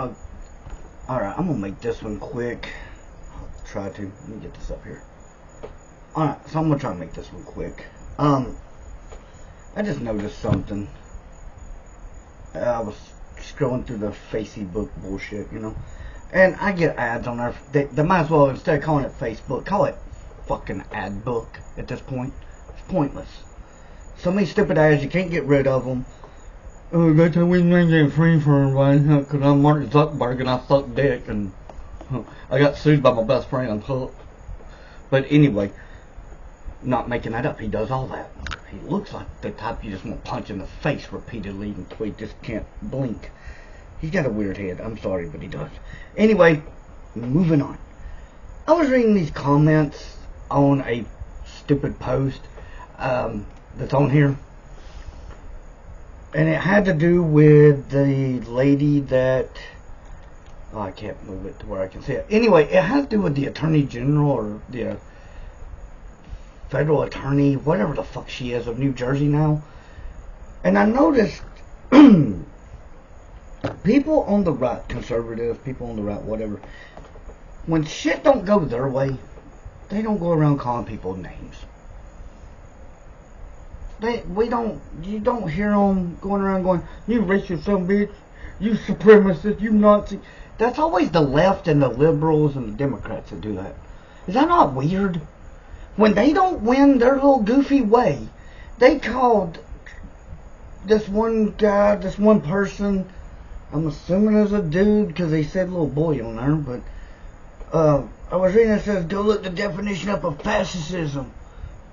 Alright, I'm gonna make this one quick. I'll try to. Let me get this up here. Alright, so I'm gonna try to make this one quick. I just noticed something. I was scrolling through the Facebook bullshit, you know. And I get ads on there. They might as well, instead of calling it Facebook, call it fucking ad book at this point. It's pointless. So many stupid ads, you can't get rid of them. Oh, that's how we make it free for everybody, because I'm Mark Zuckerberg and I suck dick, and I got sued by my best friend. But anyway, not making that up, he does all that. He looks like the type you just want to punch in the face repeatedly until he just can't blink. He's got a weird head, I'm sorry, but he does. Anyway, moving on. I was reading these comments on a stupid post that's on here. And it had to do with the lady that... Oh, I can't move it to where I can see it. Anyway, it has to do with the Attorney General or the federal attorney, whatever the fuck she is, of New Jersey now. And I noticed people on the right, conservatives, people on the right, whatever, when shit don't go their way, they don't go around calling people names. You don't hear them going around going, you racist son of a bitch, you supremacist, you Nazi. That's always the left and the liberals and the Democrats that do that. Is that not weird? When they don't win their little goofy way, they called this one guy, this one person, I'm assuming it was a dude because they said little boy on there, but I was reading it says, go look the definition up of fascism.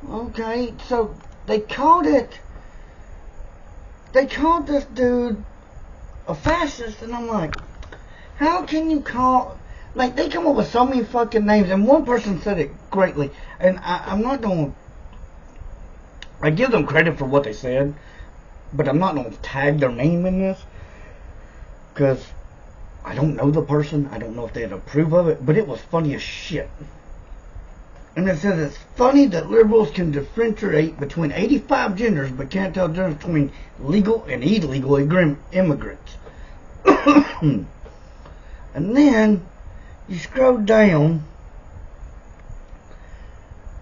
Okay, so they called this dude a fascist, and I'm like, how can you call, like, they come up with so many fucking names, and one person said it greatly, and I'm not going to, I give them credit for what they said, but I'm not going to tag their name in this, because I don't know the person, I don't know if they'd approve of it, but it was funny as shit. And it says it's funny that liberals can differentiate between 85 genders but can't tell the difference between legal and illegal immigrants. And then you scroll down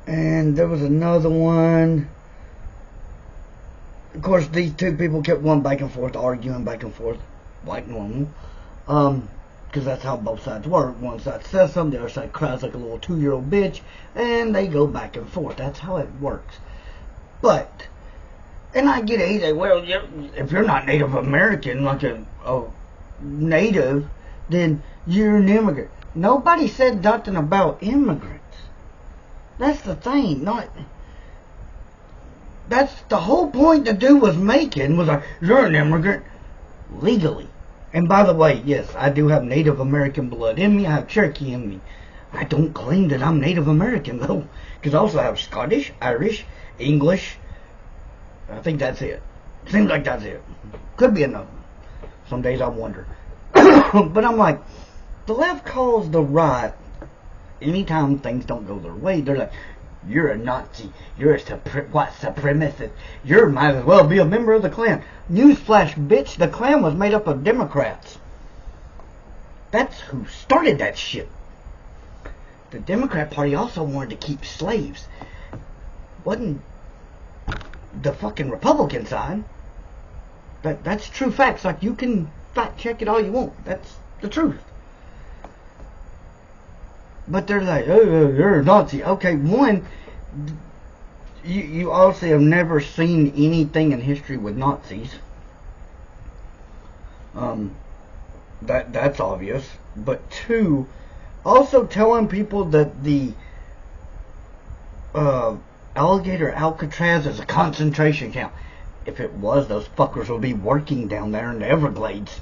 and there was another one. Of course, these two people kept going back and forth, arguing back and forth like normal. Because that's how both sides work. One side says something, the other side cries like a little 2-year-old bitch, and they go back and forth. That's how it works. But, and I get it, well, if you're not Native American, like a native, then you're an immigrant. Nobody said nothing about immigrants. That's the thing. That's the whole point the dude was making, was like, you're an immigrant legally. And by the way, yes, I do have Native American blood in me. I have Cherokee in me. I don't claim that I'm Native American, though. Because I also have Scottish, Irish, English. I think that's it. Seems like that's it. Could be another. Some days I wonder. But I'm like, the left calls the right, anytime things don't go their way, they're like, you're a Nazi, you're a white supremacist, you might as well be a member of the Klan. Newsflash, bitch, the Klan was made up of Democrats. That's who started that shit. The Democrat Party also wanted to keep slaves. Wasn't the fucking Republican side. That's true facts. Like, you can fact check it all you want. That's the truth. But they're like, oh, you're a Nazi. Okay, one, you also have never seen anything in history with Nazis. That's obvious. But two, also telling people that the alligator Alcatraz is a concentration camp. If it was, those fuckers would be working down there in the Everglades.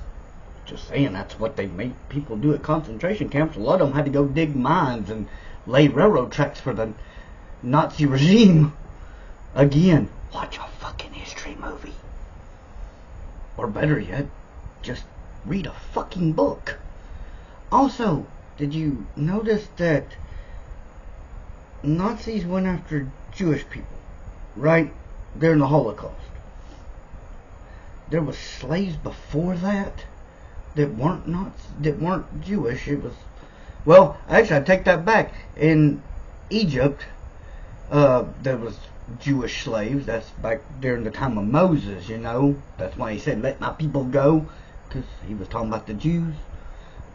Just saying, that's what they make people do at concentration camps. A lot of them had to go dig mines and lay railroad tracks for the Nazi regime. Again, watch a fucking history movie. Or better yet, just read a fucking book. Also, did you notice that Nazis went after Jewish people, right? During the Holocaust. There was slaves before that. that weren't Jewish. It was, well, actually I take that back. In Egypt, there was Jewish slaves. That's back during the time of Moses, you know. That's why he said, "Let my people go," because he was talking about the Jews.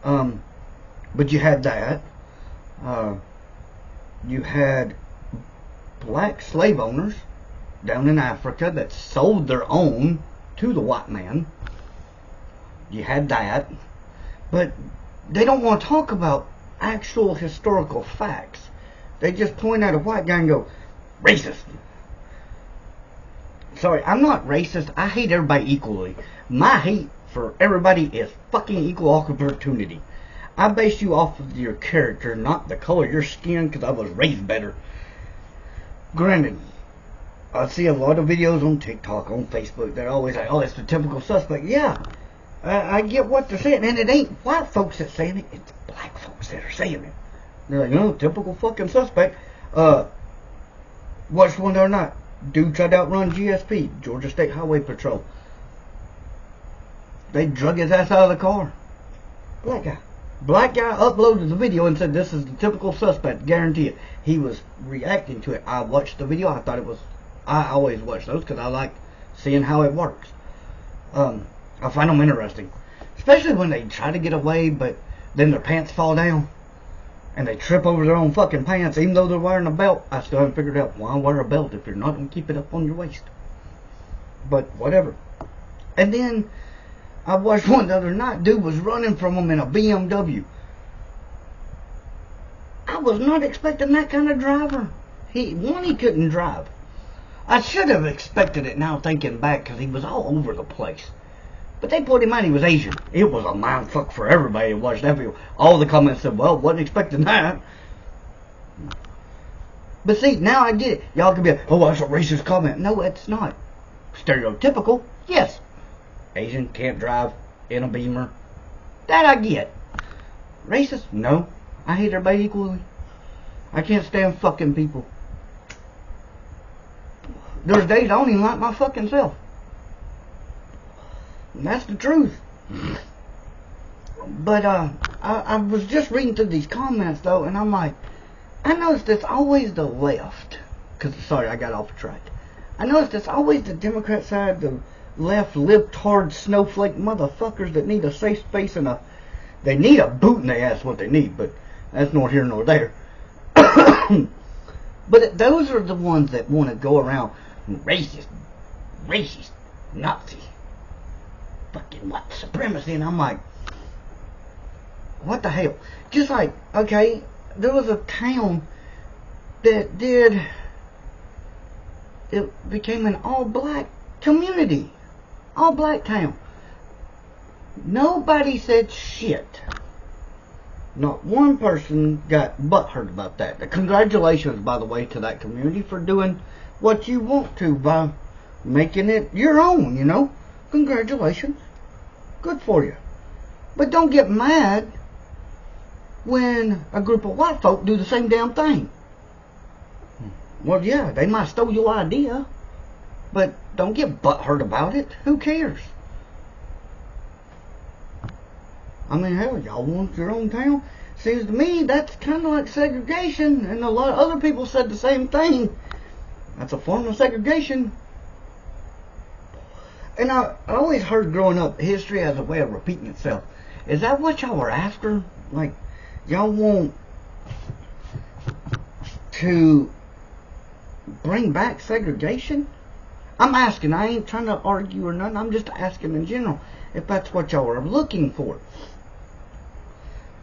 But you had that. You had black slave owners down in Africa that sold their own to the white man. You had that. But they don't want to talk about actual historical facts. They just point at a white guy and go, "Racist." Sorry, I'm not racist. I hate everybody equally. My hate for everybody is fucking equal opportunity. I base you off of your character, not the color of your skin, because I was raised better. Granted, I see a lot of videos on TikTok, on Facebook, they're always like, "Oh, it's the typical suspect." Yeah, I get what they're saying, and it ain't white folks that's saying it, it's black folks that are saying it. They're like, "No, typical fucking suspect." Which one or not? Dude tried to outrun GSP, Georgia State Highway Patrol. They drug his ass out of the car. Black guy. Black guy uploaded the video and said, "This is the typical suspect, guarantee it." He was reacting to it. I watched the video. I thought it was, I always watch those because I like seeing how it works. I find them interesting, especially when they try to get away, but then their pants fall down and they trip over their own fucking pants, even though they're wearing a belt. I still haven't figured out why wear a belt if you're not going to keep it up on your waist. But whatever. And then I watched one the other night. Dude was running from him in a BMW. I was not expecting that kind of driver. He couldn't drive. I should have expected it now thinking back, because he was all over the place. But they put him out, he was Asian. It was a mindfuck for everybody who watched that video. All the comments said, "Well, wasn't expecting that." But see, now I get it. Y'all can be like, "Oh, that's a racist comment." No, it's not. Stereotypical, yes. Asian, can't drive, in a Beamer. That I get. Racist? No. I hate everybody equally. I can't stand fucking people. There's days I don't even like my fucking self. And that's the truth. But I was just reading through these comments though, and I'm like, I noticed it's always the left. Sorry, I got off track. I noticed it's always the Democrat side, the left libtard snowflake motherfuckers that need a safe space and they need a boot in their ass, what they need, but that's nor here nor there. But those are the ones that want to go around racist, Nazi, fucking white supremacy, and I'm like, what the hell? Just like, okay, there was a town that it became an all-black community, all-black town. Nobody said shit. Not one person got butthurt about that. Congratulations, by the way, to that community for doing what you want to by making it your own, you know. Congratulations. Good for you. But don't get mad when a group of white folk do the same damn thing. Well, yeah, they might stole your idea, but don't get butthurt about it. Who cares? I mean, hell, y'all want your own town? Seems to me that's kind of like segregation, and a lot of other people said the same thing. That's a form of segregation. And I always heard growing up, history as a way of repeating itself. Is that what y'all were after? Like, y'all want to bring back segregation? I'm asking. I ain't trying to argue or nothing. I'm just asking in general if that's what y'all are looking for.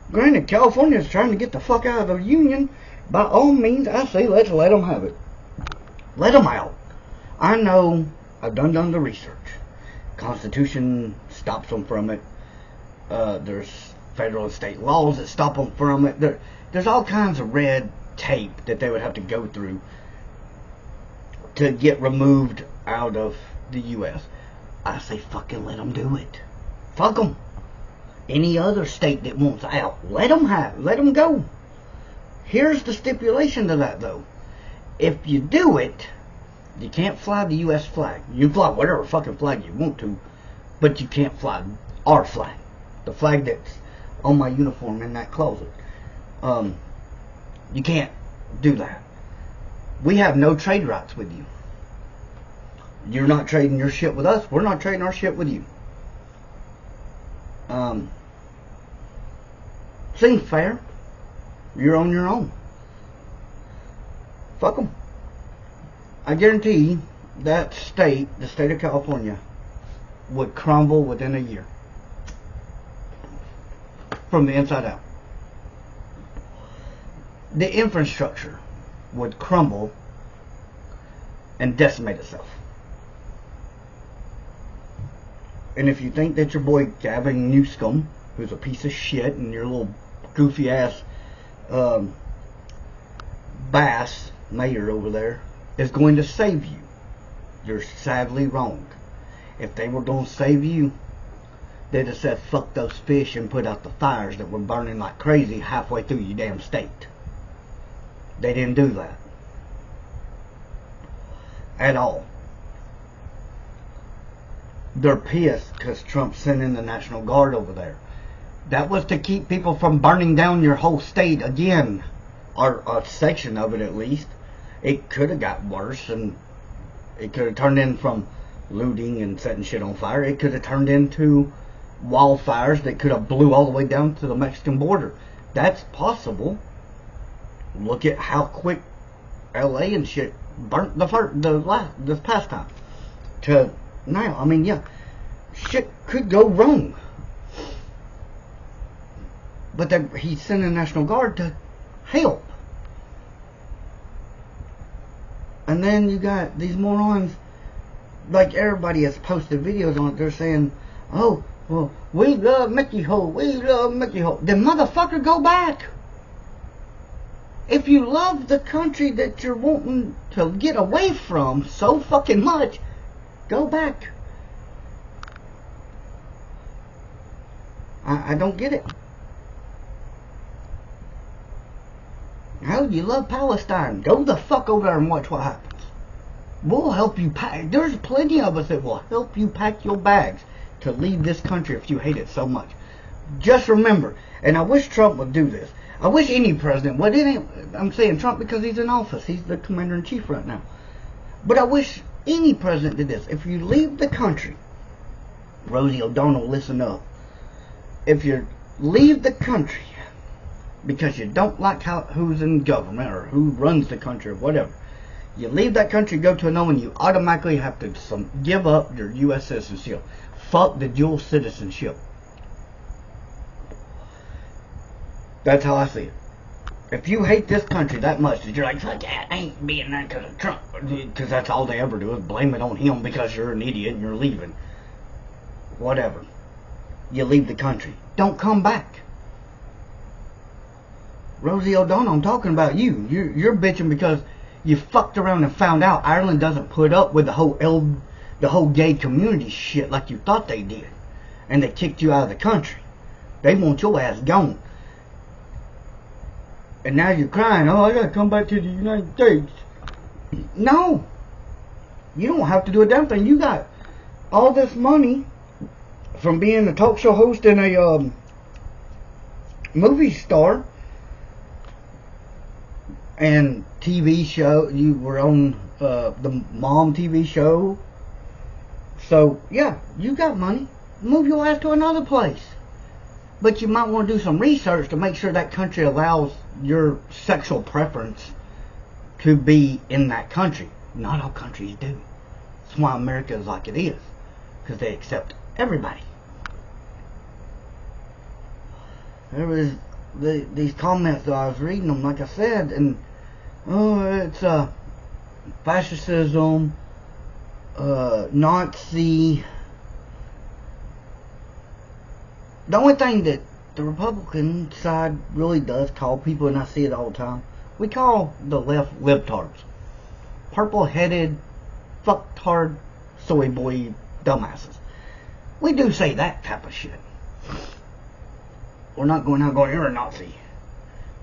Granted, California is trying to get the fuck out of the union. By all means, I say let's let them have it. Let them out. I know. I've done the research. Constitution stops them from it. There's federal and state laws that stop them from it. There's all kinds of red tape that they would have to go through to get removed out of the U.S. I say fucking let them do it. Fuck them. Any other state that wants out, let them go. Here's the stipulation to that though. If you do it, you can't fly the U.S. flag. You can fly whatever fucking flag you want to, but you can't fly our flag. The flag that's on my uniform in that closet. You can't do that. We have no trade rights with you. You're not trading your shit with us. We're not trading our shit with you. Seems fair. You're on your own. Fuck them. I guarantee that state, the state of California, would crumble within a year. From the inside out. The infrastructure would crumble and decimate itself. And if you think that your boy Gavin Newsom, who's a piece of shit, and your little goofy ass Bass mayor over there is going to save you, you're sadly wrong. If they were going to save you, they'd have said fuck those fish and put out the fires that were burning like crazy halfway through your damn state. They didn't do that at all. They're pissed because Trump sent in the National Guard over there. That was to keep people from burning down your whole state again, or a section of it at least. It could have got worse, and it could have turned in from looting and setting shit on fire. It could have turned into wildfires that could have blew all the way down to the Mexican border. That's possible. Look at how quick LA and shit burnt this past time to now. I mean, yeah, shit could go wrong. But he sent the National Guard to help. And then you got these morons, like everybody has posted videos on it, they're saying, oh, well, we love Mickey Ho, we love Mickey Ho. Then motherfucker, go back. If you love the country that you're wanting to get away from so fucking much, go back. I don't get it. Hell, you love Palestine. Go the fuck over there and watch what happens. We'll help you pack. There's plenty of us that will help you pack your bags to leave this country if you hate it so much. Just remember, and I wish Trump would do this. I wish any president would. I'm saying Trump because he's in office. He's the commander-in-chief right now. But I wish any president did this. If you leave the country, Rosie O'Donnell, listen up. If you leave the country because you don't like who's in government or who runs the country or whatever, you leave that country, go to another one, you automatically have to give up your U.S. citizenship. Fuck the dual citizenship. That's how I see it. If you hate this country that much that you're like, fuck that, I ain't being that because of Trump, because that's all they ever do is blame it on him because you're an idiot and you're leaving. Whatever. You leave the country. Don't come back. Rosie O'Donnell, I'm talking about you. You're bitching because you fucked around and found out Ireland doesn't put up with the whole gay community shit like you thought they did. And they kicked you out of the country. They want your ass gone. And now you're crying, oh, I gotta come back to the United States. No. You don't have to do a damn thing. You got all this money from being a talk show host and a movie star and TV show. You were on the Mom TV show. So, yeah, you got money. Move your ass to another place. But you might want to do some research to make sure that country allows your sexual preference to be in that country. Not all countries do. That's why America is like it is. Because they accept everybody. There was these comments that I was reading them, like I said, and it's fascism, Nazi. The only thing that the Republican side really does call people, and I see it all the time, we call the left libtards. Purple-headed, fucktard, soy boy dumbasses. We do say that type of shit. We're not going out going, you're a Nazi.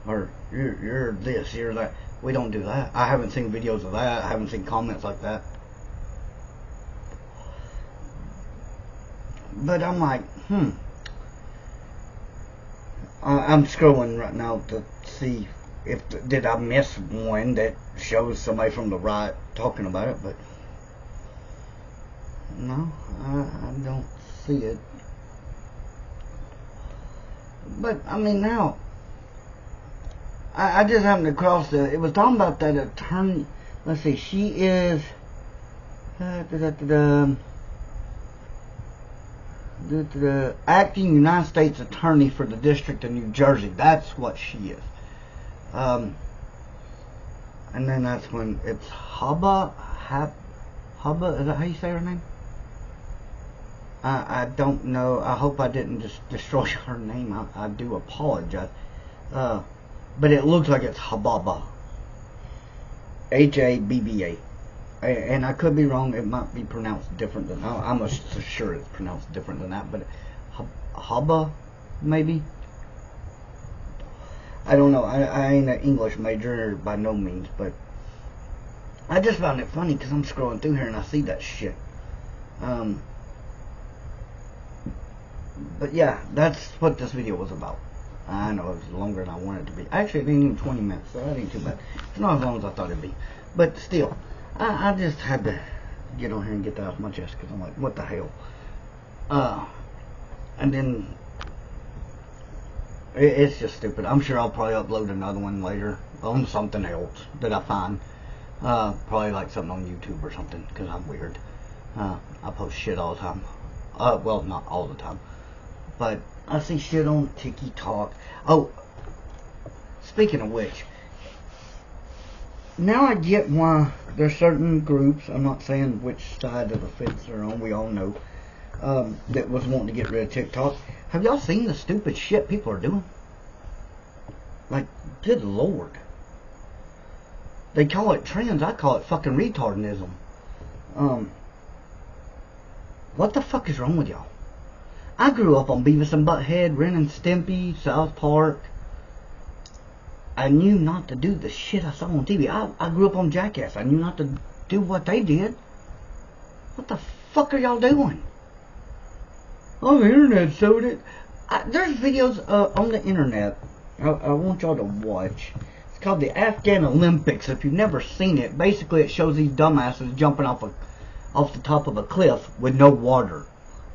Or, you're this, you're that. We don't do that. I haven't seen videos of that. I haven't seen comments like that. But I'm like, I'm scrolling right now to see if did I miss one that shows somebody from the right talking about it, but no, I don't see it. But I mean, now I just happened across it was talking about that attorney. Let's see, she is the acting United States Attorney for the District of New Jersey. That's what she is. And then that's when it's Hubba, is that how you say her name? I don't know. I hope I didn't just destroy her name. I do apologize. But it looks like it's Hababa. Habba. And I could be wrong. It might be pronounced different than I'm sure it's pronounced different than that. But Habba, maybe. I don't know. I ain't an English major by no means, but I just found it funny because I'm scrolling through here and I see that shit. But yeah, that's what this video was about. I know it was longer than I wanted it to be. Actually, it ain't even 20 minutes, so that ain't too bad. It's not as long as I thought it'd be. But still, I just had to get on here and get that off my chest because I'm like, what the hell? And then it's just stupid. I'm sure I'll probably upload another one later on something else that I find. Probably like something on YouTube or something because I'm weird. I post shit all the time. Well, not all the time. But I see shit on TikTok. Oh, speaking of which, now I get why there's certain groups, I'm not saying which side of the fence they're on, we all know, that was wanting to get rid of TikTok. Have y'all seen the stupid shit people are doing? Like, good lord. They call it trends, I call it fucking retardism. What the fuck is wrong with y'all? I grew up on Beavis and Butthead, Ren and Stimpy, South Park. I knew not to do the shit I saw on TV. I grew up on Jackass. I knew not to do what they did. What the fuck are y'all doing? Oh, the internet showed it. There's videos on the internet I want y'all to watch. It's called the Afghan Olympics. If you've never seen it, basically it shows these dumbasses jumping off the top of a cliff with no water,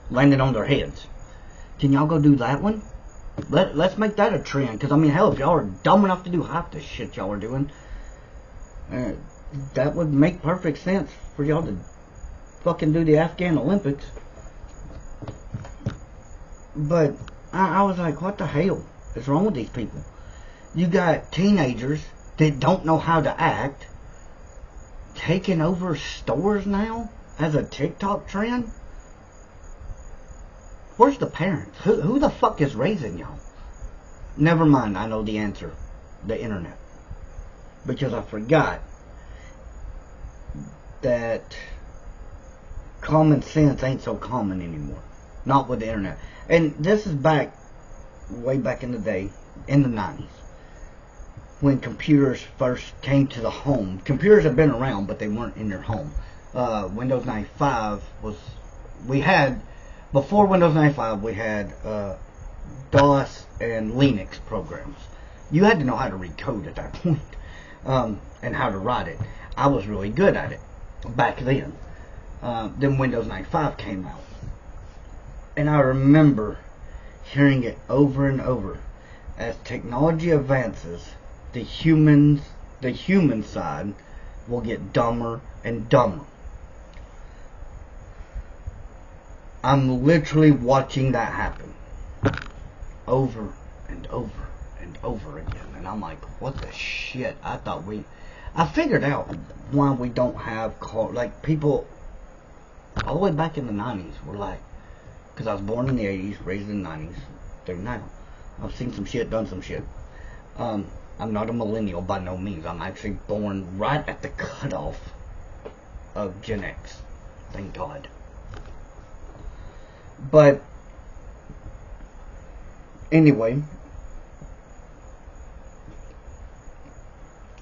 landing on their heads. Can y'all go do that one? Let's make that a trend. Because, I mean, hell, if y'all are dumb enough to do half the shit y'all are doing, that would make perfect sense for y'all to fucking do the Afghan Olympics. But I was like, what the hell is wrong with these people? You got teenagers that don't know how to act taking over stores now as a TikTok trend. Where's the parents? Who the fuck is raising y'all? Never mind, I know the answer. The internet. Because I forgot that common sense ain't so common anymore. Not with the internet. And this is back, way back in the day, in the 90s. When computers first came to the home. Computers have been around, but they weren't in your home. Windows 95 was, before Windows 95, we had DOS and Linux programs. You had to know how to read code at that point, and how to write it. I was really good at it back then. Then Windows 95 came out. And I remember hearing it over and over. As technology advances, the human side will get dumber and dumber. I'm literally watching that happen over and over and over again, and I'm like, what the shit? I figured out why we don't have like people all the way back in the 90s were like, because I was born in the 80s, raised in the 90s, they're now. I've seen some shit, done some shit. I'm not a millennial by no means. I'm actually born right at the cutoff of Gen X. Thank God. But anyway,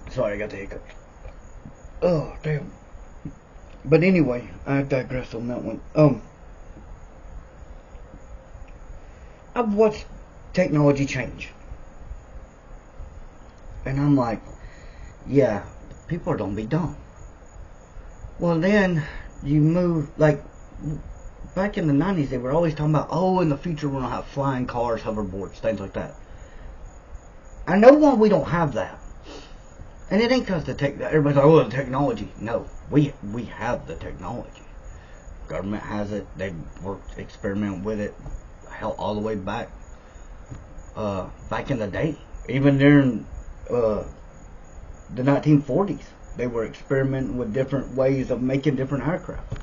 sorry, I got the hiccups. Oh damn. But anyway, I digress on that one. I've watched technology change. And I'm like, yeah, people are gonna be dumb. Well, then you move, like, back in the 90s, they were always talking about, oh, in the future we're gonna have flying cars, hoverboards, things like that. I know why we don't have that. And it ain't because the everybody's like, oh, the technology. No, we have the technology. Government has it. They worked, experiment with it, hell, all the way back in the day. Even during the 1940s, they were experimenting with different ways of making different aircraft.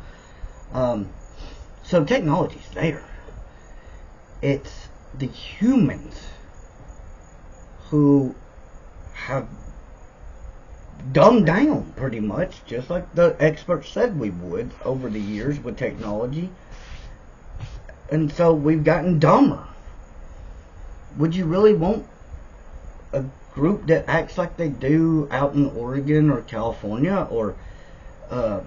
So technology's there. It's the humans who have dumbed down pretty much, just like the experts said we would over the years with technology. And so we've gotten dumber. Would you really want a group that acts like they do out in Oregon or California, or I'm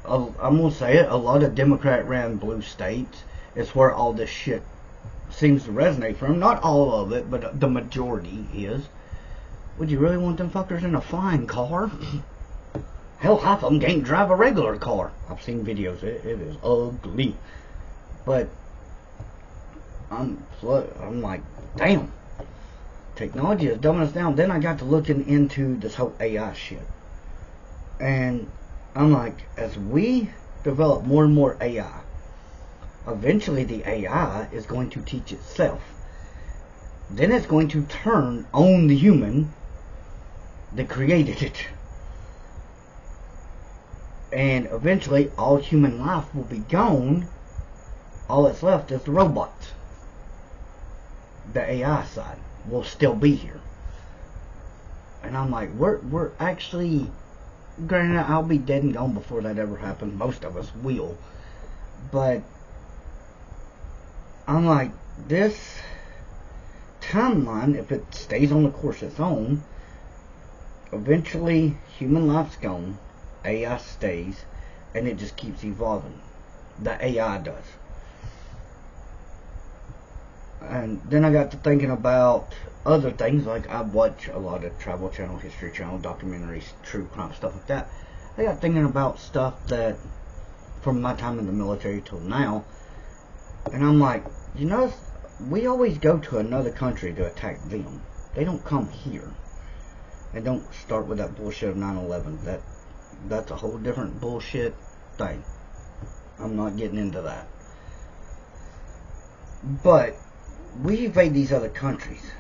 gonna say it, a lot of Democrat-ran blue states? It's where all this shit seems to resonate from. Not all of it, but the majority is. Would you really want them fuckers in a flying car? Hell, half of them can't drive a regular car. I've seen videos. It is ugly. But I'm like, damn. Technology is dumbing us down. Then I got to looking into this whole AI shit. And I'm like, as we develop more and more AI, eventually the AI is going to teach itself. Then it's going to turn on the human that created it. And eventually all human life will be gone. All that's left is the robots. The AI side will still be here. And I'm like, we're actually, granted, I'll be dead and gone before that ever happens. Most of us will. But I'm like, this timeline, if it stays on the course it's on, eventually human life's gone, AI stays, and it just keeps evolving. The AI does. And then I got to thinking about other things, like I watch a lot of Travel Channel, History Channel, documentaries, true crime, stuff like that. I got thinking about stuff that, from my time in the military till now, and I'm like, you know, we always go to another country to attack them. They don't come here. And don't start with that bullshit of 9/11. That's a whole different bullshit thing. I'm not getting into that. But we invade these other countries.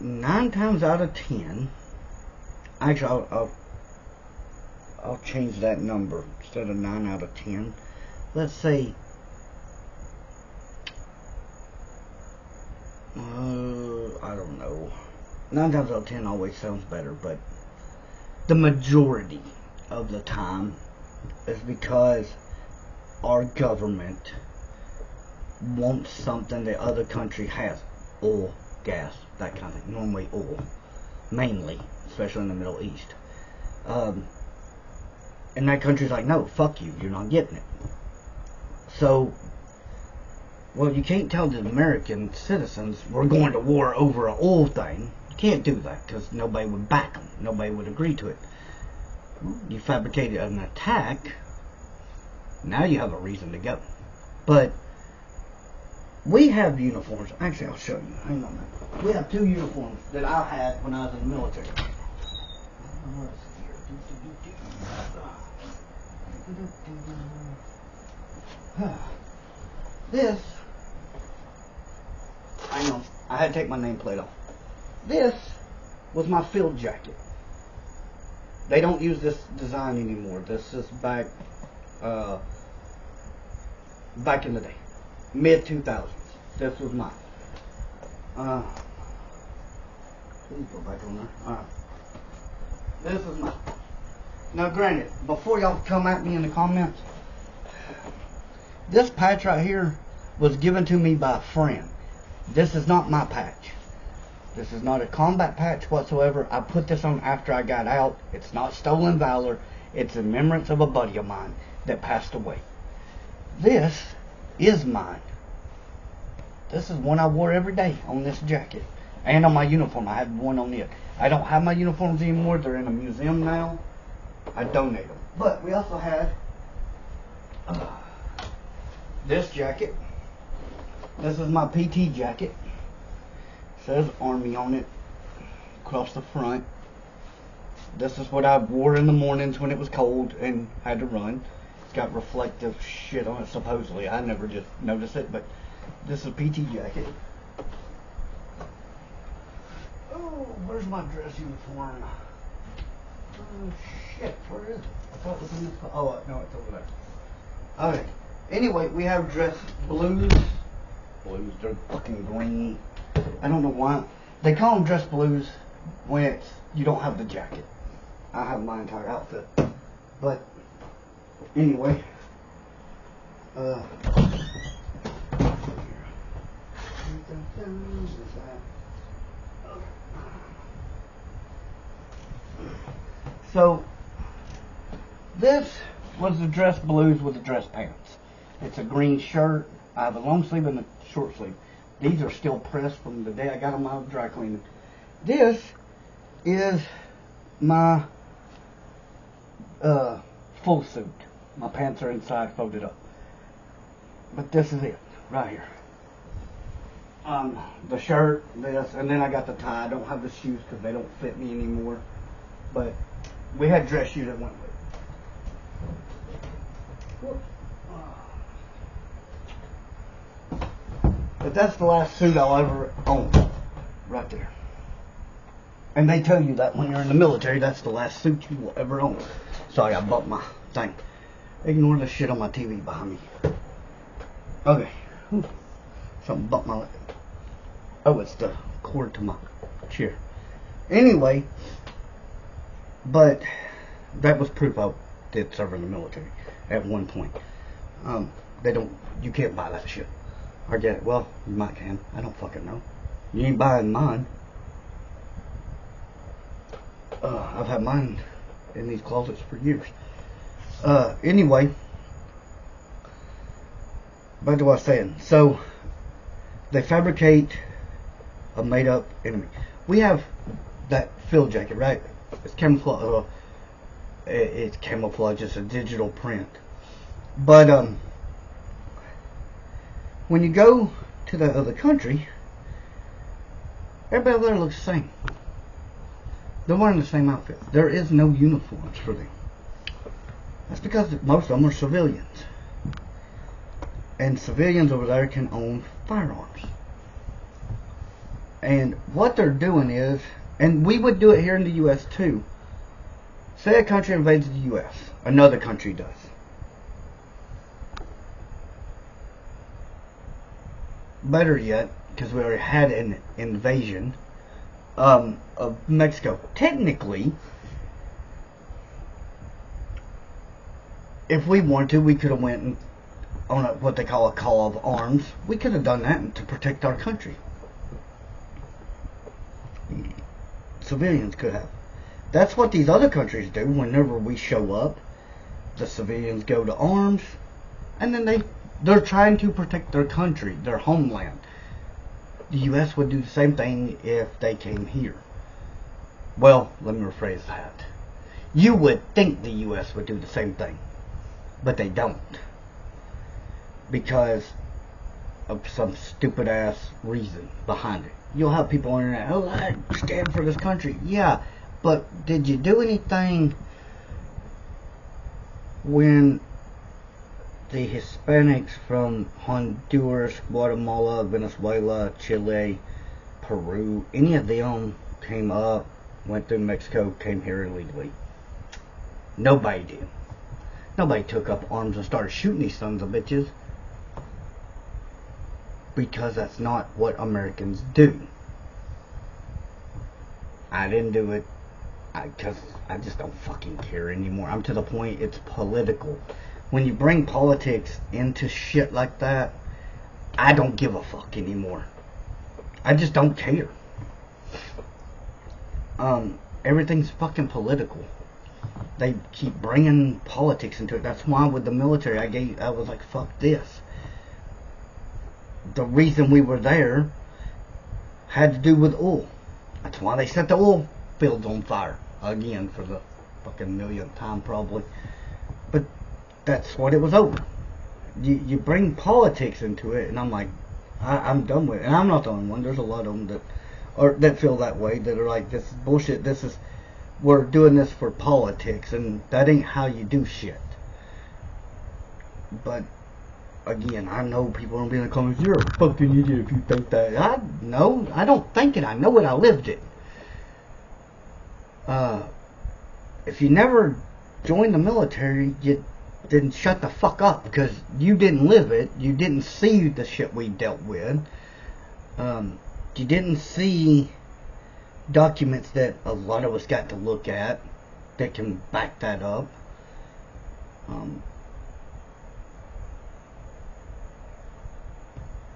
9 times out of 10, actually I'll change that number. Instead of 9 out of 10, let's say I don't know. 9 times out of 10 always sounds better, but the majority of the time is because our government wants something the other country has. Oil, gas, that kind of thing. Normally oil. Mainly. Especially in the Middle East. And that country's like, no, fuck you, you're not getting it. So, well, you can't tell the American citizens we're going to war over an oil thing. You can't do that because nobody would back them. Nobody would agree to it. You fabricated an attack. Now you have a reason to go. But we have uniforms. Actually, I'll show you. Hang on a minute. We have 2 uniforms that I had when I was in the military. This, I know, I had to take my nameplate off. This was my field jacket. They don't use this design anymore. This is back in the day, mid 2000s. This was mine. Please go back on there. Alright. This is mine. Now granted, before y'all come at me in the comments, this patch right here was given to me by a friend. This is not my patch. This is not a combat patch whatsoever. I put this on after I got out. It's not stolen valor. It's in remembrance of a buddy of mine that passed away. This is mine. This is one I wore every day on this jacket. And on my uniform, I had one on it. I don't have my uniforms anymore. They're in a museum now. I donate them. But we also had this jacket. This is my PT jacket. It says Army on it across the front. This is what I wore in the mornings when it was cold and had to run. It's got reflective shit on it, supposedly. I never just noticed it, but this is a PT jacket. Oh, where's my dress uniform? Oh, shit, where is it? I thought it was in this. Oh, no, it's over there. Okay. Anyway, we have dress blues. Blues, they're fucking green. I don't know why. They call them dress blues when it's, you don't have the jacket. I have my entire outfit. But, anyway. So, this was the dress blues with the dress pants. It's a green shirt. I have a long sleeve and a short sleeve. These are still pressed from the day I got them out of dry cleaning. This is my full suit. My pants are inside folded up. But this is it, right here. The shirt, this, and then I got the tie. I don't have the shoes because they don't fit me anymore. But we had dress shoes that went with it. Whoops. But that's the last suit I'll ever own. Right there. And they tell you that when you're in the military, that's the last suit you will ever own. Sorry, I bumped my thing. Ignore the shit on my TV behind me. Okay. Whew. Something bumped my leg. Oh, it's the cord to my chair. Anyway, but that was proof I did serve in the military at one point. You can't buy that shit. Or get it. Well, you might can. I don't fucking know. You ain't buying mine. I've had mine in these closets for years. Anyway, back to what I was saying. So, they fabricate a made-up enemy. We have that field jacket, right? It's camouflage. It's camouflage. It's a digital print. But when you go to that other country, everybody there looks the same. They're wearing the same outfit. There is no uniforms for them. That's because most of them are civilians. And civilians over there can own firearms. And what they're doing is, and we would do it here in the U.S. too. Say a country invades the U.S. Another country does. Better yet, because we already had an invasion of Mexico. Technically, if we wanted to, we could have went on what they call a call of arms. We could have done that to protect our country. Civilians could have. That's what these other countries do. Whenever we show up, the civilians go to arms, and then they're trying to protect their country, their homeland. The U.S. would do the same thing if they came here. Well, let me rephrase that. You would think the U.S. would do the same thing, but they don't. Because of some stupid ass reason behind it. You'll have people on the internet, oh, I stand for this country. Yeah, but did you do anything when the Hispanics from Honduras, Guatemala, Venezuela, Chile, Peru, any of them came up, went through Mexico, came here illegally? Nobody did. Nobody took up arms and started shooting these sons of bitches. Because that's not what Americans do. I didn't do it because I just don't fucking care anymore. I'm to the point it's political. When you bring politics into shit like that, I don't give a fuck anymore. I just don't care. Everything's fucking political. They keep bringing politics into it. That's why with the military, I was like, fuck this. The reason we were there had to do with oil. That's why they set the oil fields on fire. Again, for the fucking millionth time probably. But that's what it was over. You bring politics into it, and I'm like, I'm done with it. And I'm not the only one. There's a lot of them that feel that way, that are like, this is bullshit. We're doing this for politics, and that ain't how you do shit. But again, I know people are gonna be in the comments, you're a fucking idiot if you think that. I don't think it. I know it. I lived it. If you never joined the military, then shut the fuck up, because you didn't live it. You didn't see the shit we dealt with. You didn't see documents that a lot of us got to look at that can back that up.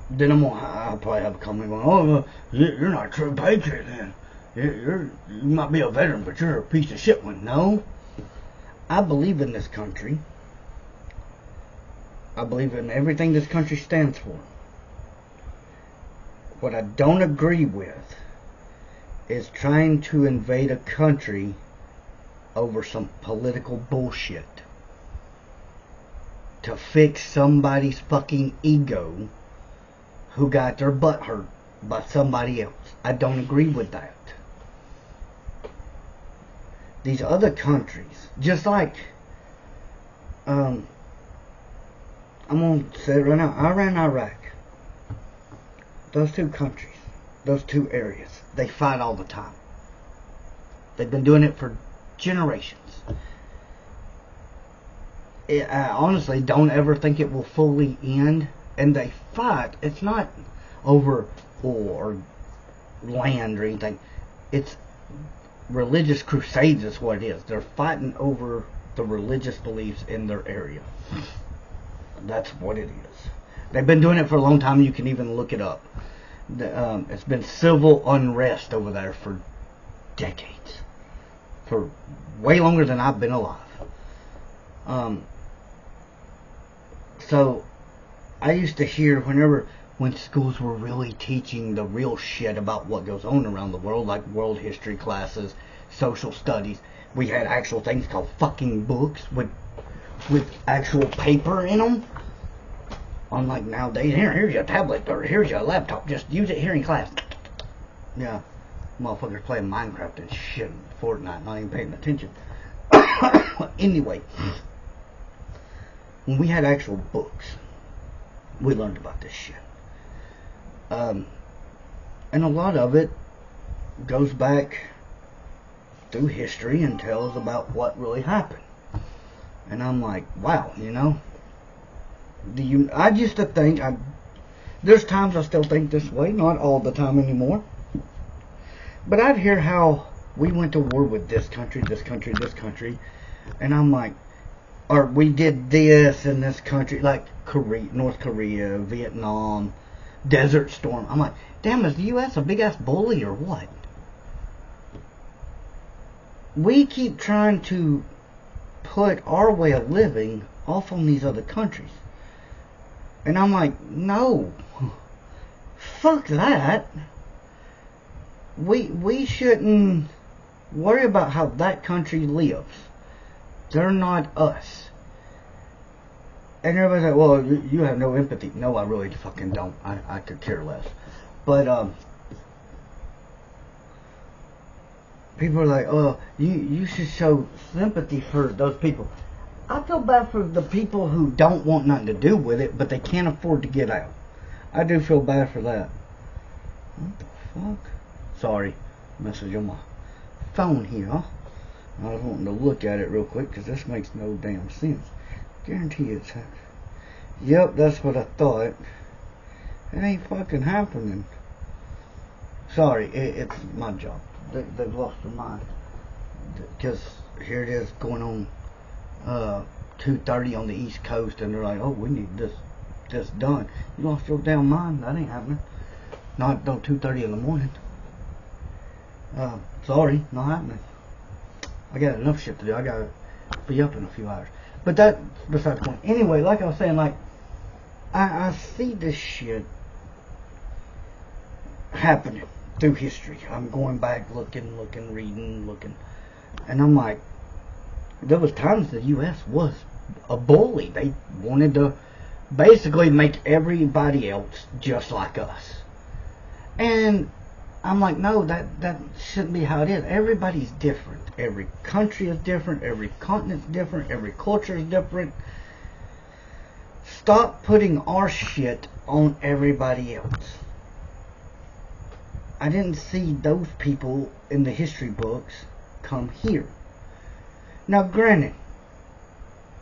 Then I'll probably have a comment going, oh, you're not a true patriot then. You might be a veteran, but you're a piece of shit one. No. I believe in this country. I believe in everything this country stands for. What I don't agree with is trying to invade a country over some political bullshit to fix somebody's fucking ego who got their butt hurt by somebody else. I don't agree with that. These other countries, just like, I'm going to say it right now, Iran, Iraq, those two countries, those two areas, they fight all the time. They've been doing it for generations. I honestly don't ever think it will fully end. And they fight. It's not over oil or land or anything. It's religious crusades is what it is. They're fighting over the religious beliefs in their area. That's what it is. They've been doing it for a long time. You can even look it up. It's been civil unrest over there for decades. For way longer than I've been alive. So I used to hear when schools were really teaching the real shit about what goes on around the world, like world history classes, social studies, we had actual things called fucking books with actual paper in them. Unlike nowadays, here's your tablet, or here's your laptop, just use it here in class. Yeah, motherfuckers playing Minecraft and shit, Fortnite, not even paying attention. Anyway, when we had actual books, we learned about this shit. And a lot of it goes back through history and tells about what really happened. And I'm like, wow, I used to think, there's times I still think this way, not all the time anymore. But I'd hear how we went to war with this country, this country, this country. And I'm like, or we did this in this country, like North Korea, Vietnam, Desert Storm. I'm like, damn, is the U.S. a big ass bully or what? We keep trying to put our way of living off on these other countries. And I'm like, no. Fuck that. We shouldn't worry about how that country lives. They're not us. And everybody's like, well, you have no empathy. No, I really fucking don't. I could care less. But, people are like, oh, you should show sympathy for those people. I feel bad for the people who don't want nothing to do with it, but they can't afford to get out. I do feel bad for that. What the fuck? Sorry. Message on my phone here. I was wanting to look at it real quick because this makes no damn sense. Guarantee it's yep, that's what I thought. It ain't fucking happening. Sorry, it's my job. They've lost their mind. Because here it is going on 2:30 on the East Coast, and they're like, oh, we need this done. You lost your damn mind. That ain't happening. Not 2:30 in the morning. Sorry, not happening. I got enough shit to do. I gotta be up in a few hours. But that's besides the point. Anyway, like I was saying, like, I see this shit happening. through history. I'm going back, looking, reading, and I'm like, there was times the U.S. was a bully. They wanted to basically make everybody else just like us. And I'm like, no, that shouldn't be how it is. Everybody's different. Every country is different. Every continent's different. Every culture is different. Stop putting our shit on everybody else. I didn't see those people in the history books come here. Now, granted,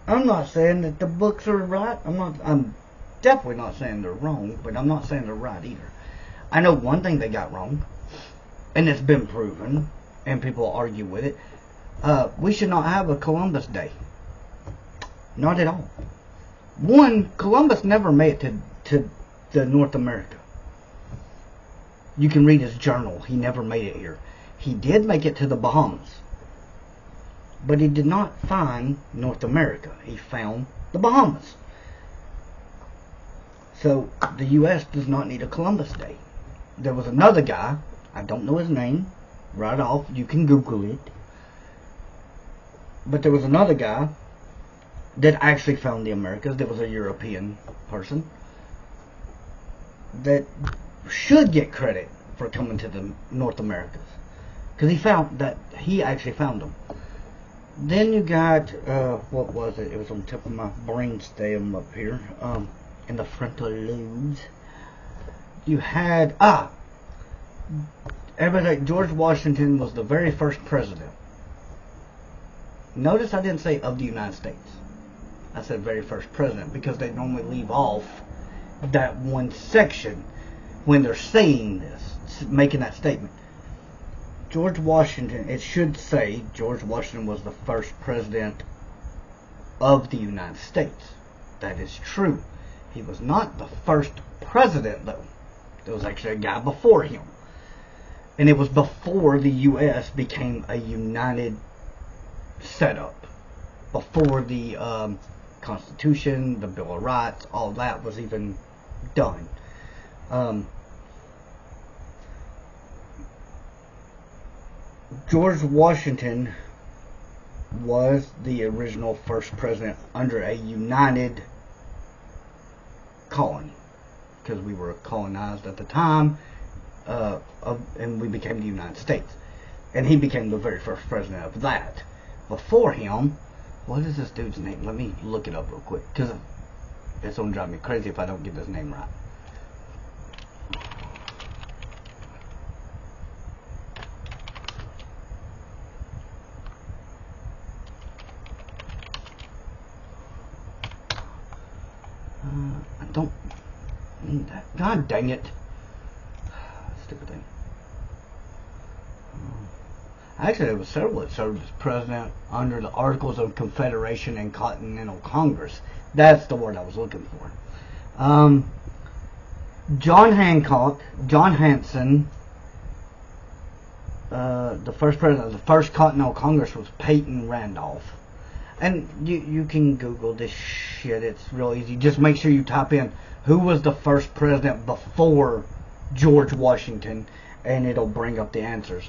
I'm not saying that the books are right. I'm definitely not saying they're wrong, but I'm not saying they're right either. I know one thing they got wrong, and it's been proven, and people argue with it. We should not have a Columbus Day. Not at all. One, Columbus never made it to North America. You can read his journal. He never made it here. He did make it to the Bahamas. But he did not find North America. He found the Bahamas. So, the U.S. does not need a Columbus Day. There was another guy, I don't know his name, right off, you can Google it. But there was another guy that actually found the Americas. There was a European person that should get credit for coming to the North Americas, because he actually found them. Then you got what was it? It was on the tip of my brain stem up here, in the frontal lobes. You had everybody. George Washington was the very first president. Notice I didn't say of the United States. I said very first president, because they normally leave off that one section when they're saying this, making that statement. George Washington, it should say George Washington was the first president of the United States. That is true. He was not the first president, though. There was actually a guy before him. And it was before the U.S. became a united setup. Before the Constitution, the Bill of Rights, all that was even done. George Washington was the original first president under a united colony, because we were colonized at the time, and we became the United States. And he became the very first president of that. Before him, what is this dude's name? Let me look it up real quick, because it's going to drive me crazy if I don't get this name right. I don't need that. God dang it. Stupid thing. Actually, there was several that served as president under the Articles of Confederation and Continental Congress. That's the word I was looking for. John Hancock, John Hanson, the first president of the first Continental Congress was Peyton Randolph. And you can Google this shit. It's real easy. Just make sure you type in who was the first president before George Washington, and it'll bring up the answers.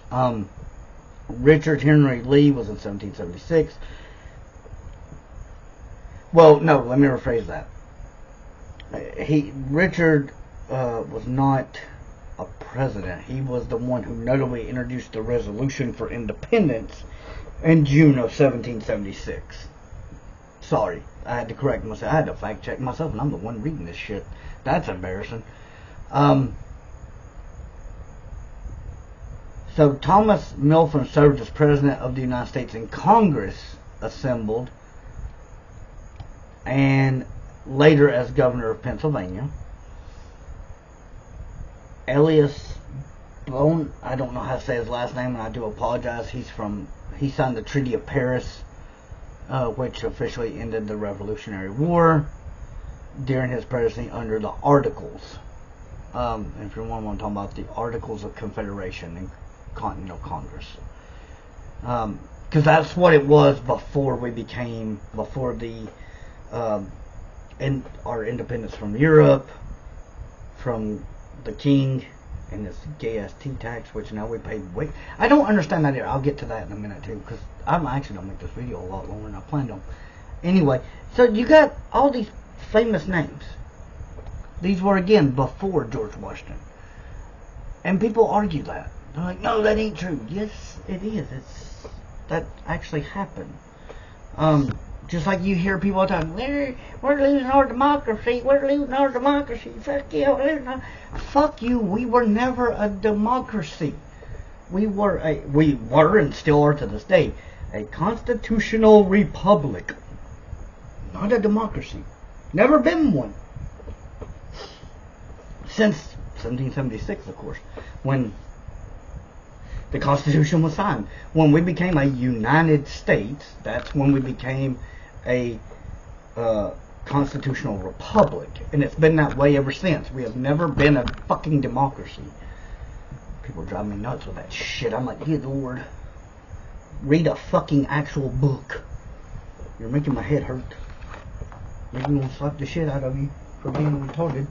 Richard Henry Lee was in 1776. Well, no, let me rephrase that. Richard was not a president. He was the one who notably introduced the Resolution for Independence in June of 1776. Sorry, I had to correct myself. I had to fact check myself, and I'm the one reading this shit. That's embarrassing. So Thomas Milford served as president of the United States, and Congress assembled, and later as governor of Pennsylvania. Elias Bone, I don't know how to say his last name, and I do apologize. He signed the Treaty of Paris, which officially ended the Revolutionary War during his presidency under the Articles. If you want to talk about the Articles of Confederation and Continental Congress, because that's what it was before our independence from Europe, from the King, and this gay ass tea tax, which now we pay way. I don't understand that either. I'll get to that in a minute too, because I'm actually gonna make this video a lot longer than I planned on. Anyway, so you got all these famous names. These were again before George Washington, and people argue that. They're like, no, that ain't true. Yes, it is. That actually happened. Just like you hear people all the time, we're losing our democracy. We're losing our democracy. Fuck you. Fuck you. We were never a democracy. We were and still are to this day, a constitutional republic. Not a democracy. Never been one. Since 1776, of course, when the Constitution was signed. When we became a United States, that's when we became a constitutional republic. And it's been that way ever since. We have never been a fucking democracy. People drive me nuts with that shit. I'm like, good Lord. Read a fucking actual book. You're making my head hurt. Maybe I'm gonna slap the shit out of you for being retarded.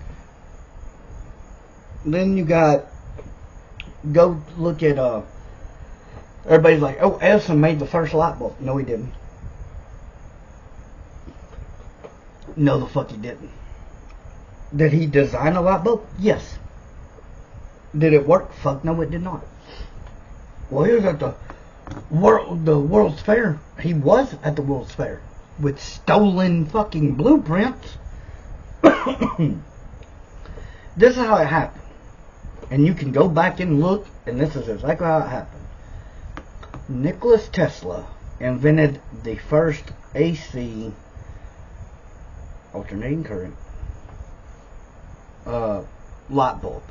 Then you got, go look at, everybody's like, oh, Edison made the first light bulb. No, he didn't. No, the fuck he didn't. Did he design a light bulb? Yes. Did it work? Fuck no, it did not. Well, he was at the World's Fair. He was at the World's Fair with stolen fucking blueprints. This is how it happened. And you can go back and look, and this is exactly how it happened. Nikola Tesla invented the first AC, alternating current, light bulb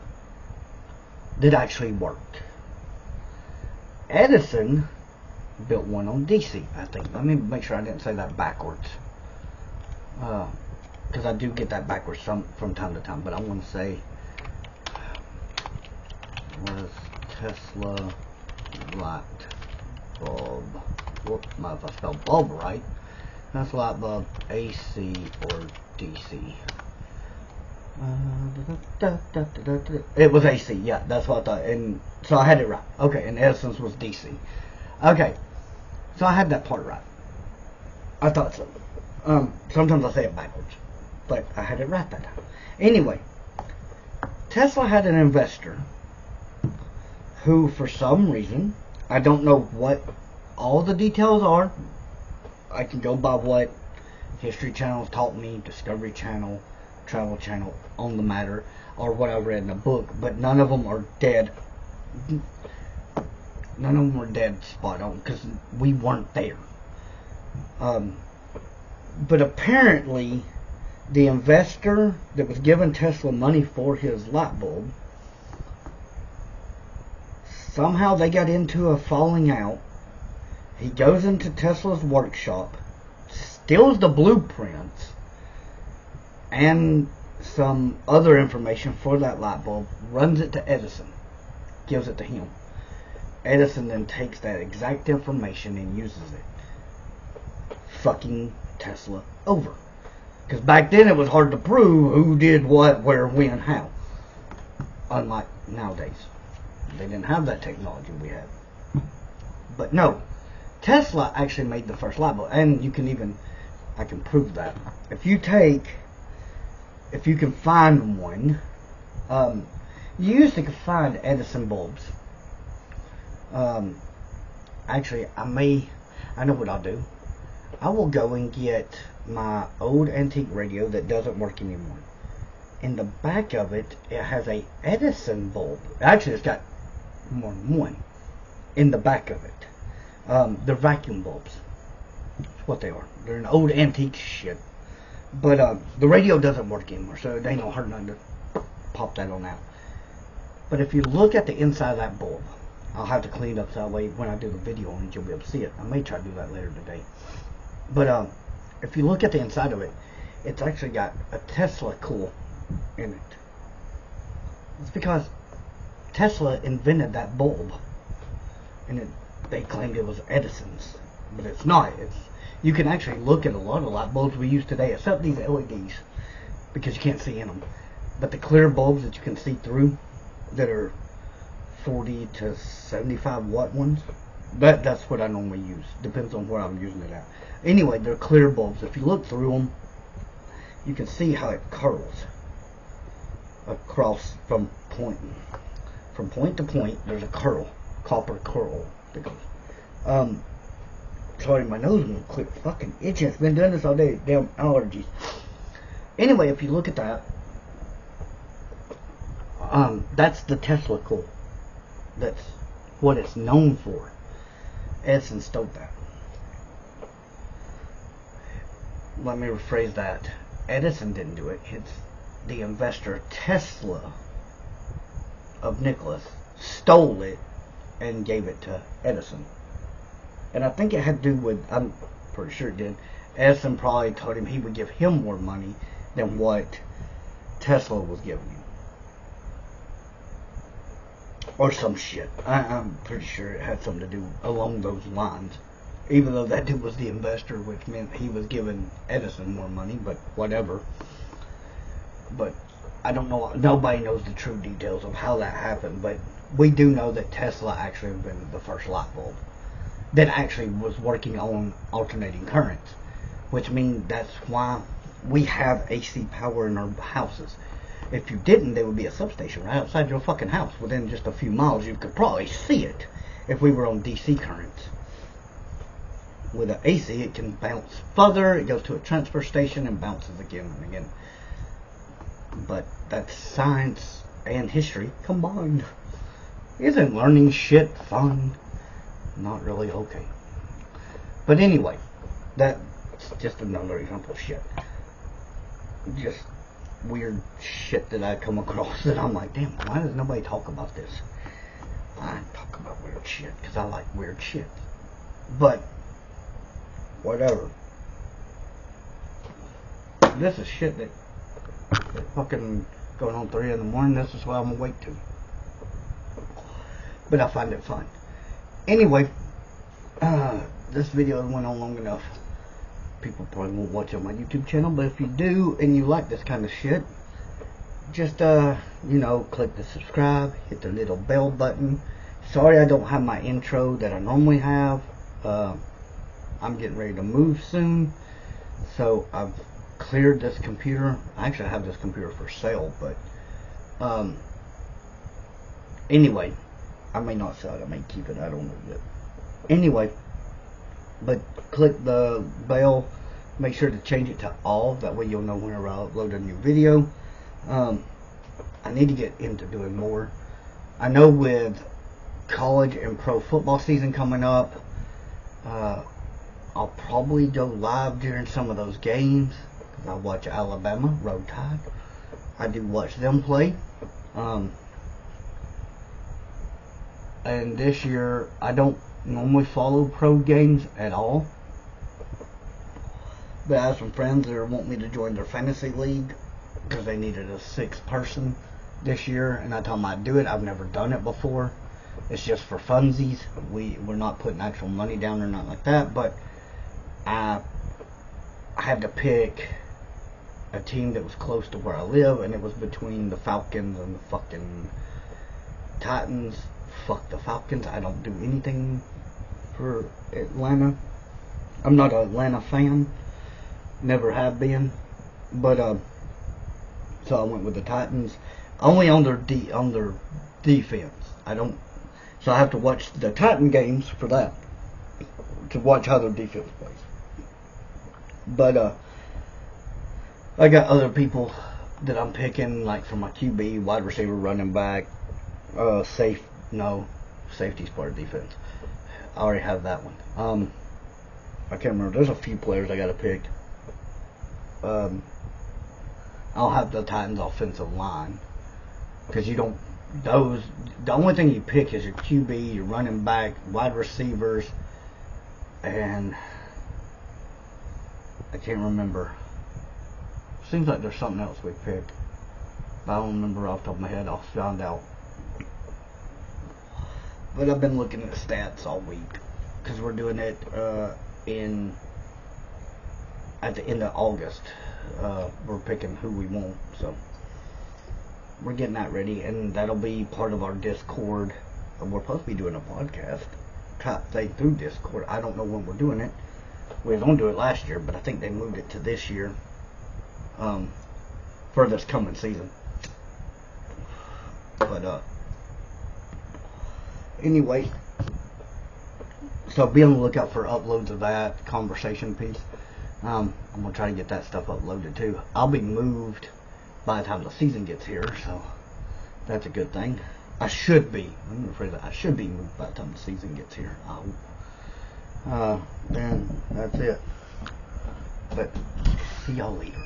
that actually worked. Edison built one on DC, I think. Let me make sure I didn't say that backwards. Because I do get that backwards from time to time, but I want to say, was Tesla light bulb? Whoops, if I spelled bulb right. That's light bulb AC or DC. It was AC, yeah, that's what I thought. And so I had it right. Okay, and Edison's was DC. Okay, so I had that part right. I thought so. Sometimes I say it backwards, but I had it right that time. Anyway, Tesla had an investor who, for some reason, I don't know what all the details are. I can go by what History Channel taught me, Discovery Channel, Travel Channel on the matter, or what I read in a book, but none of them are dead. None of them were dead spot on, because we weren't there. But apparently, the investor that was giving Tesla money for his light bulb, somehow they got into a falling out. He goes into Tesla's workshop, steals the blueprints and some other information for that light bulb, runs it to Edison, gives it to him. Edison then takes that exact information and uses it. Fucking Tesla over. Because back then it was hard to prove who did what, where, when, how. Unlike nowadays. They didn't have that technology we had. But no, Tesla actually made the first light bulb. And you can even, I can prove that. If you can find one, you used to find Edison bulbs. Actually, I know what I'll do. I will go and get my old antique radio that doesn't work anymore. In the back of it, it has a Edison bulb. Actually, it's got more than one in the back of it. They're vacuum bulbs. That's what they are. They're an old antique shit. But the radio doesn't work anymore, so it ain't no hard nothing to pop that on out. But if you look at the inside of that bulb, I'll have to clean it up so that way when I do the video on it, you'll be able to see it. I may try to do that later today. But if you look at the inside of it, it's actually got a Tesla coil in it. It's because Tesla invented that bulb, and they claimed it was Edison's, but it's not. You can actually look at a lot of light bulbs we use today, except these LEDs, because you can't see in them. But the clear bulbs that you can see through, that are 40 to 75 watt ones. That's what I normally use. Depends on where I'm using it at. Anyway, they're clear bulbs. If you look through them, you can see how it curls across from point to point. There's a curl, copper curl that goes. Sorry, my nose won't quit fucking itching. It's been doing this all day. Damn allergies. Anyway, if you look at that, that's the Tesla coil. That's what it's known for. Edison stole that. Let me rephrase that. Edison didn't do it. It's the investor Tesla of Nicholas stole it and gave it to Edison. And I think it had to do with, I'm pretty sure it did, Edison probably told him he would give him more money than what Tesla was giving him. Or some shit. I'm pretty sure it had something to do along those lines. Even though that dude was the investor, which meant he was giving Edison more money, but whatever. But I don't know, nobody knows the true details of how that happened, but we do know that Tesla actually invented the first light bulb that actually was working on alternating currents, which means that's why we have AC power in our houses. If you didn't, there would be a substation right outside your fucking house. Within just a few miles, you could probably see it if we were on DC currents. With an AC, it can bounce further. It goes to a transfer station and bounces again and again. But that's science and history combined. Isn't learning shit fun? Not really. Okay. But anyway, that's just another example of shit. Just weird shit that I come across that I'm like, damn, why does nobody talk about this? I talk about weird shit because I like weird shit. But whatever. This is shit that fucking going on 3 in the morning. This is what I'm awake to. But I find it fun. Anyway, this video went on long enough. People probably won't watch on my YouTube channel, but if you do and you like this kind of shit, just you know, click the subscribe, hit the little bell button. Sorry I don't have my intro that I normally have. I'm getting ready to move soon, so I've cleared this computer. I actually have this computer for sale, but anyway, I may not sell it, I may keep it, I don't know yet. Anyway, but click the bell, make sure to change it to all, that way you'll know whenever I upload a new video. I need to get into doing more. I know with college and pro football season coming up, I'll probably go live during some of those games. I watch Alabama, Roll Tide. I do watch them play. And this year, I don't normally follow pro games at all. But I have some friends that want me to join their fantasy league because they needed a 6th person this year, and I told them I'd do it. I've never done it before. It's just for funsies. We're not putting actual money down or nothing like that, but I had to pick a team that was close to where I live, and it was between the Falcons and the fucking Titans. Fuck the Falcons. I don't do anything for Atlanta. I'm not an Atlanta fan. Never have been. But so I went with the Titans. Only on their defense. So I have to watch the Titan games for that, to watch how their defense plays. But I got other people that I'm picking, like for my QB, wide receiver, running back, safety's part of defense. I already have that one. I can't remember. There's a few players I got to pick. I'll have the Titans offensive line, because you don't. The only thing you pick is your QB, your running back, wide receivers, and I can't remember. Seems like there's something else we picked, but I don't remember off the top of my head. I'll find out. But I've been looking at stats all week, because we're doing it at the end of August. We're picking who we want. So, we're getting that ready, and that'll be part of our Discord. And we're supposed to be doing a podcast type thing through Discord. I don't know when we're doing it. We was going to do it last year, but I think they moved it to this year, for this coming season. But anyway, so be on the lookout for uploads of that conversation piece. I'm gonna try to get that stuff uploaded too. I'll be moved by the time the season gets here, so that's a good thing. I should be. I'm afraid that I should be moved by the time the season gets here. I hope. Then that's it. But see y'all later.